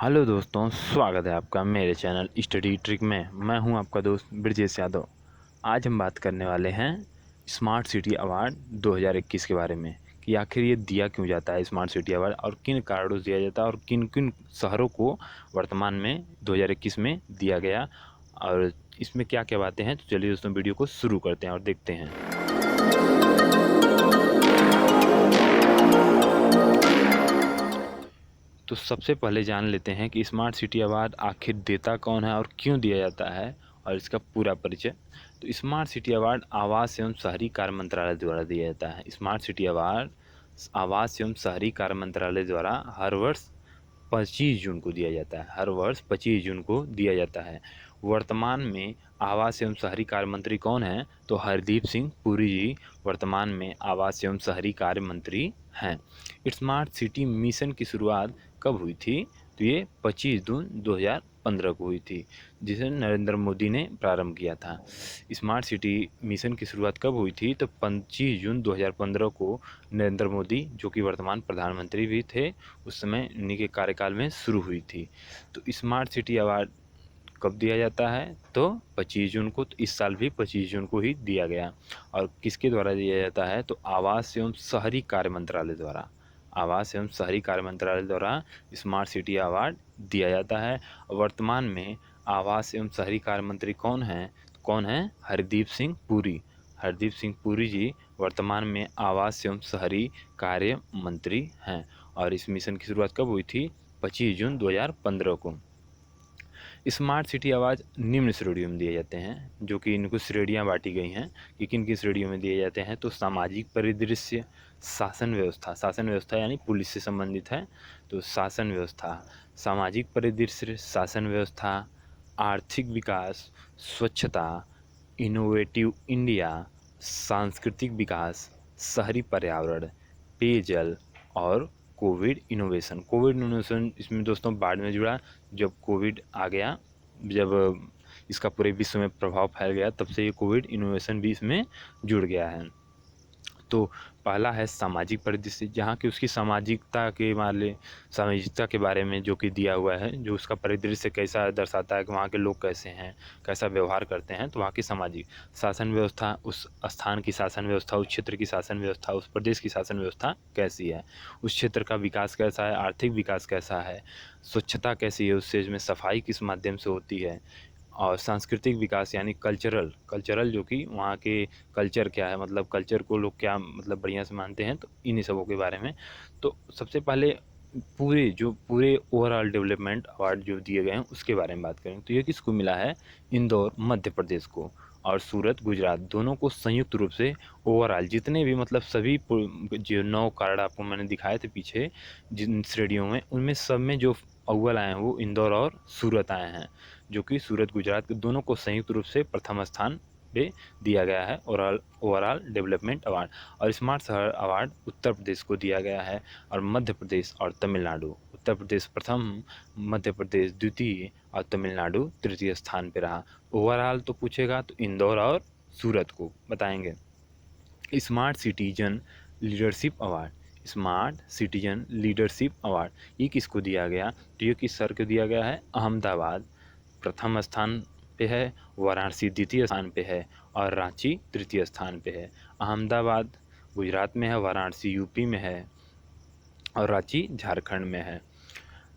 Hello दोस्तों, स्वागत है आपका मेरे चैनल स्टडी ट्रिक में। मैं हूं आपका दोस्त ब्रजेश यादव। आज हम बात करने वाले हैं स्मार्ट सिटी अवार्ड 2021 के बारे में कि आखिर ये दिया क्यों जाता है स्मार्ट सिटी अवार्ड, और किन कारणों से दिया जाता है, और किन किन शहरों को वर्तमान में 2021 में दिया गया, और इसमें क्या क्या बातें हैं। तो चलिए दोस्तों, वीडियो को शुरू करते हैं और देखते हैं। तो सबसे पहले जान लेते हैं कि स्मार्ट सिटी अवार्ड आखिर देता कौन है और क्यों दिया जाता है, और इसका पूरा परिचय। तो स्मार्ट सिटी अवार्ड आवास एवं शहरी कार्य मंत्रालय द्वारा दिया जाता है। स्मार्ट सिटी अवार्ड आवास एवं शहरी कार्य मंत्रालय द्वारा हर वर्ष 25 जून को दिया जाता है। हर वर्ष 25 जून को दिया जाता है। वर्तमान में आवास एवं शहरी कार्य मंत्री कौन हैं? तो हरदीप सिंह पुरी जी वर्तमान में आवास एवं शहरी कार्य मंत्री हैं। स्मार्ट सिटी मिशन की शुरुआत कब हुई थी? तो ये 25 जून 2015 को हुई थी, जिसे नरेंद्र मोदी ने प्रारंभ किया था। स्मार्ट सिटी मिशन की शुरुआत कब हुई थी? तो 25 जून 2015 को नरेंद्र मोदी, जो कि वर्तमान प्रधानमंत्री भी थे उस समय, उन्हीं के कार्यकाल में शुरू हुई थी। तो स्मार्ट सिटी अवार्ड कब दिया जाता है? तो 25 जून को। तो इस साल भी 25 जून को ही दिया गया। और किसके द्वारा दिया जाता है? तो आवास एवं शहरी कार्य मंत्रालय द्वारा। आवास एवं शहरी कार्य मंत्रालय द्वारा स्मार्ट सिटी अवार्ड दिया जाता है। वर्तमान में आवास एवं शहरी कार्य मंत्री कौन हैं? कौन हैं? हरदीप सिंह पुरी। हरदीप सिंह पुरी जी वर्तमान में आवास एवं शहरी कार्य मंत्री हैं। और इस मिशन की शुरुआत कब हुई थी? 25 जून 2015 को। स्मार्ट सिटी अवार्ड निम्न श्रेणियों में दिए जाते हैं, जो कि इनको श्रेणियाँ बांटी गई हैं कि किन किन श्रेणियों में दिए जाते हैं। तो सामाजिक परिदृश्य, शासन व्यवस्था। शासन व्यवस्था यानी पुलिस से संबंधित है, तो शासन व्यवस्था, सामाजिक परिदृश्य, शासन व्यवस्था, आर्थिक विकास, स्वच्छता, इनोवेटिव इंडिया, सांस्कृतिक विकास, शहरी पर्यावरण, पेयजल और कोविड इनोवेशन इसमें दोस्तों बाद में जुड़ा। जब कोविड आ गया, जब इसका पूरे विश्व में प्रभाव फैल गया, तब से ये कोविड इनोवेशन भी इसमें जुड़ गया है। तो पहला है सामाजिक परिदृश्य, जहाँ की उसकी सामाजिकता के बारे में जो कि दिया हुआ है, जो उसका परिदृश्य कैसा दर्शाता है कि वहाँ के लोग कैसे हैं, कैसा व्यवहार करते हैं। तो वहाँ की सामाजिक शासन व्यवस्था, उस स्थान की शासन व्यवस्था, उस क्षेत्र की शासन व्यवस्था, उस प्रदेश की शासन व्यवस्था कैसी है, उस क्षेत्र का विकास कैसा है, आर्थिक विकास कैसा है, स्वच्छता कैसी है, उससे में सफाई किस माध्यम से होती है, और सांस्कृतिक विकास यानी कल्चरल जो कि वहाँ के कल्चर क्या है, मतलब कल्चर को लोग क्या मतलब बढ़िया से मानते हैं। तो इन्हीं सबों के बारे में। तो सबसे पहले पूरे ओवरऑल डेवलपमेंट अवार्ड जो दिए गए हैं उसके बारे में बात करें तो ये किसको मिला है? इंदौर मध्य प्रदेश को और सूरत गुजरात, दोनों को संयुक्त रूप से ओवरऑल जितने भी मतलब सभी जो 9 कार्ड आपको मैंने दिखाए थे पीछे जिन श्रेणियों में, उनमें सब में जो अव्वल आए हैं वो इंदौर और सूरत आए हैं, जो कि सूरत गुजरात के दोनों को संयुक्त रूप से प्रथम स्थान पे दिया गया है ओवरऑल डेवलपमेंट अवार्ड। और स्मार्ट शहर अवार्ड उत्तर प्रदेश को दिया गया है, और मध्य प्रदेश और तमिलनाडु, उत्तर प्रदेश प्रथम, मध्य प्रदेश द्वितीय और तमिलनाडु तृतीय स्थान पे रहा। ओवरऑल तो पूछेगा तो इंदौर और सूरत को बताएंगे। Smart citizen leadership award, smart citizen leadership award ये किसको दिया गया? तो ये किस शहर को दिया गया है? अहमदाबाद प्रथम स्थान पे है, वाराणसी द्वितीय स्थान पे है, और रांची तृतीय स्थान पे है। अहमदाबाद गुजरात में है, वाराणसी यूपी में है, और रांची झारखंड में है।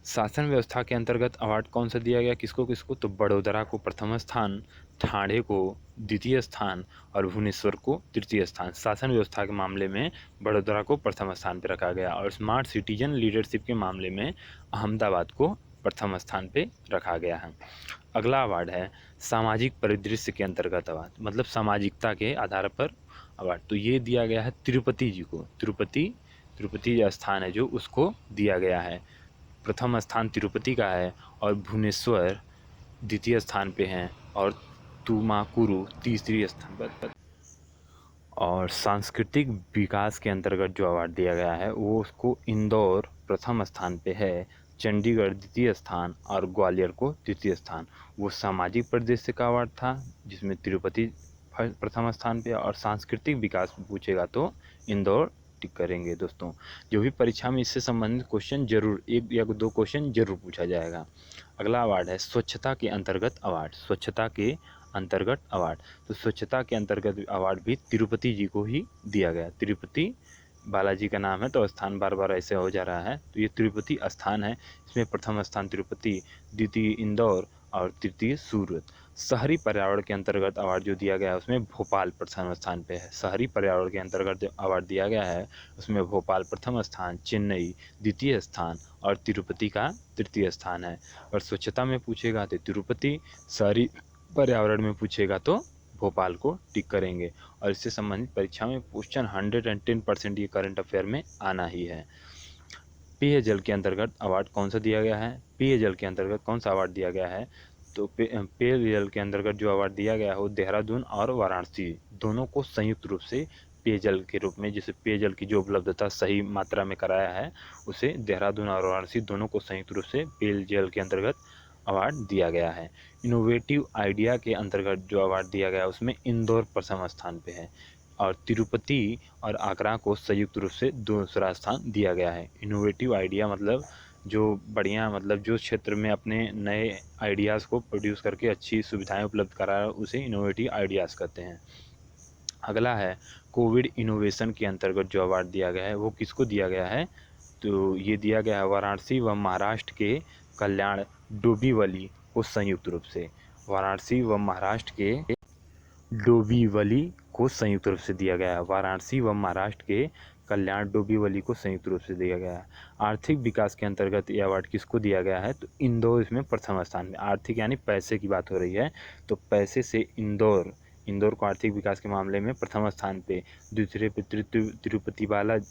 शासन व्यवस्था के अंतर्गत अवार्ड कौन सा दिया गया? किसको किसको? तो बड़ोदरा को प्रथम स्थान, ठाणे को द्वितीय स्थान, और भुवनेश्वर को तृतीय स्थान। शासन व्यवस्था के मामले में बड़ोदरा को प्रथम स्थान पर रखा गया, और स्मार्ट सिटीजन लीडरशिप के मामले में अहमदाबाद को प्रथम स्थान पे रखा गया है। अगला अवार्ड है सामाजिक परिदृश्य के अंतर्गत अवार्ड, मतलब सामाजिकता के आधार पर अवार्ड। तो ये दिया गया है तिरुपति जी को। तिरुपति स्थान है जो, उसको दिया गया है। प्रथम स्थान तिरुपति का है, और भुवनेश्वर द्वितीय स्थान पे हैं, और तुमाकुरु तीसरी स्थान पर। और सांस्कृतिक विकास के अंतर्गत जो अवार्ड दिया गया है वो उसको इंदौर प्रथम स्थान पे है, चंडीगढ़ द्वितीय स्थान, और ग्वालियर को तृतीय स्थान। वो सामाजिक परिदृश्य का अवार्ड था जिसमें तिरुपति प्रथम स्थान पे, और सांस्कृतिक विकास पूछेगा तो इंदौर टिक करेंगे दोस्तों। जो भी परीक्षा में इससे संबंधित क्वेश्चन जरूर 1 या 2 क्वेश्चन जरूर पूछा जाएगा। अगला अवार्ड है स्वच्छता के अंतर्गत अवार्ड। स्वच्छता के अंतर्गत अवार्ड, तो स्वच्छता के अंतर्गत अवार्ड भी तिरुपति जी को ही दिया गया। तिरुपति बालाजी का नाम है तो स्थान बार बार ऐसे हो जा रहा है, तो ये तिरुपति स्थान है। इसमें प्रथम स्थान तिरुपति, द्वितीय इंदौर और तृतीय सूरत। शहरी पर्यावरण के अंतर्गत अवार्ड जो दिया गया है उसमें भोपाल प्रथम स्थान पे है। शहरी पर्यावरण के अंतर्गत जो अवार्ड दिया गया है उसमें भोपाल प्रथम स्थान, चेन्नई द्वितीय स्थान और तिरुपति का तृतीय स्थान है। और स्वच्छता में पूछेगा तो तिरुपति, शहरी पर्यावरण में पूछेगा तो भोपाल को टिक करेंगे। और इससे संबंधित परीक्षा में क्वेश्चन 110% ये करंट अफेयर में आना ही है। पेयजल के अंतर्गत अवार्ड कौन सा दिया गया है? पेयजल के अंतर्गत कौन सा अवार्ड दिया गया है? तो पेयजल के अंतर्गत जो अवार्ड दिया गया है वो देहरादून और वाराणसी दोनों को संयुक्त रूप से पेयजल के रूप में, जैसे पेयजल की जो उपलब्धता सही मात्रा में कराया है उसे देहरादून और वाराणसी दोनों को संयुक्त रूप से पेयजल के अंतर्गत अवार्ड दिया गया है। इनोवेटिव आइडिया के अंतर्गत जो अवार्ड दिया गया उसमें इंदौर प्रथम स्थान पे है और तिरुपति और आगरा को संयुक्त रूप से दूसरा स्थान दिया गया है। इनोवेटिव आइडिया मतलब जो बढ़िया, मतलब जो क्षेत्र में अपने नए आइडियाज़ को प्रोड्यूस करके अच्छी सुविधाएं उपलब्ध करा उसे इनोवेटिव आइडियाज़ कहते हैं। अगला है कोविड इनोवेशन के अंतर्गत जो अवार्ड दिया गया है वो किसको दिया गया है? तो ये दिया गया है वाराणसी व महाराष्ट्र के कल्याण डोंबिवली को संयुक्त रूप से। वाराणसी व महाराष्ट्र के डोंबिवली को संयुक्त रूप से दिया गया है। वाराणसी व महाराष्ट्र के कल्याण डोंबिवली को संयुक्त रूप से दिया गया है। आर्थिक विकास के अंतर्गत ये अवार्ड किसको दिया गया है? तो इंदौर इसमें प्रथम स्थान में। आर्थिक यानी पैसे की बात हो रही है, तो पैसे से इंदौर को आर्थिक विकास के मामले में प्रथम स्थान पे, दूसरे पे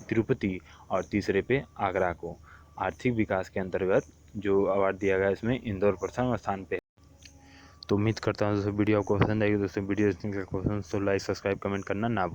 तिरुपति और तीसरे पे आगरा को। आर्थिक विकास के अंतर्गत जो अवार्ड दिया गया इसमें इंदौर प्रथम स्थान पे। तो उम्मीद करता हूँ दोस्तों वीडियो आपको पसंद आएगी। दोस्तों वीडियो देखने का क्वेश्चन तो लाइक सब्सक्राइब कमेंट करना ना